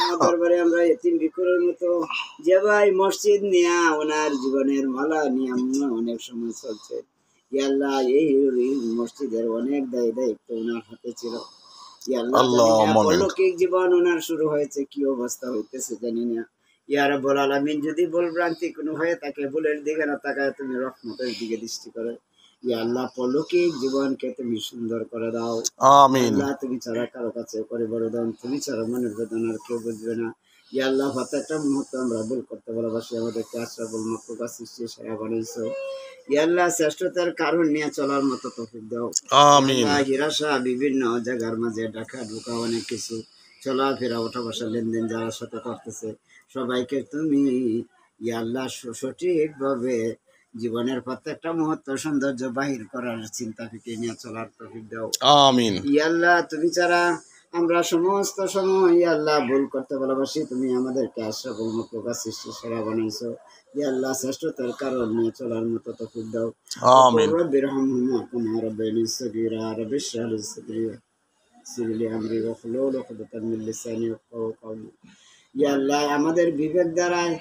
তোমার দরবারে আমরা এতিম ভিখুরের মতো যে ভাই মসজিদ নিয়া ওনার জীবনের মালা নিয়ে অনেক সময় চলছে, ইয়া আল্লাহ এই মসজিদের অনেক দায়িত্ব ওনার হাতে ছিল। ইয়া আল্লাহ জানি না আল্লাহুম্মা আমিন। পরলৌকিক জীবন ওনার শুরু হয়েছে, কি অবস্থা হইতেছে জানি না। ইয়া রাব্বুল আলামিন যদি ভুলভ্রান্তি কোনো হয়ে থাকে, ভুলের দিকে না তাকায় তুমি রহমতের দিকে দৃষ্টি করো। ইয়া আল্লাহ পরলৌকিক জীবনকে তুমি সুন্দর করে দাও। ইয়া আমিন। আল্লাহ তুমি ছাড়া কারো কাছে করে বরদান, তুমি ছাড়া মনের বেদনার কেউ বুঝবে না। ইয়া আল্লাহ প্রত্যেকটা মুহূর্ত আমরা ভুল করতে ভালোবাসি, আমাদেরকে আশরাফুল মাখলুকাত সৃষ্টি সেরা বানিয়েছো। ইয়া আল্লাহ শ্রেষ্ঠতার কারণ নিয়ে চলার মতো তৌফিক দাও। ইয়া আমিন। আল্লাহ হিরাসা বিভিন্ন জায়গার মাঝে ঢাকা ঢুকা অনেক কিছু চলাফেরা ওঠা বসা লেনদেন যারা সাথে করতেছে সবাইকে তুমি ইয়া আল্লাহ সঠিকভাবে জীবনের প্রত্যেকটা মুহূর্ত সৌন্দর্য বাহির করার চিন্তা থেকে নিয়ে চলার তৌফিক দাও। আমিন। ইয়া আল্লাহ তুমি ছাড়া আমরা সমস্ত সময় ইয়া আল্লাহ ভুল করতে ভালোবাসি, তুমি আমাদেরকে আশরাফুল মাখলুকাত সৃষ্টি সেরা বানাইছো। ইয়া আল্লাহ শ্রেষ্ঠতার কারণ নিয়ে চলার মতো তৌফিক দাও। আমিন। রব্বিরহামহুমা কামা রাব্বায়ানি সগীরা রব্বি ইশরাহ লি সাদরি ওয়াসসির লি আমরি ওয়াহলুল উকদাতাম মিন লিসানি ইয়াফকাহু কওলি। ইয়া আল্লাহ আমাদের বিবেক দ্বারায়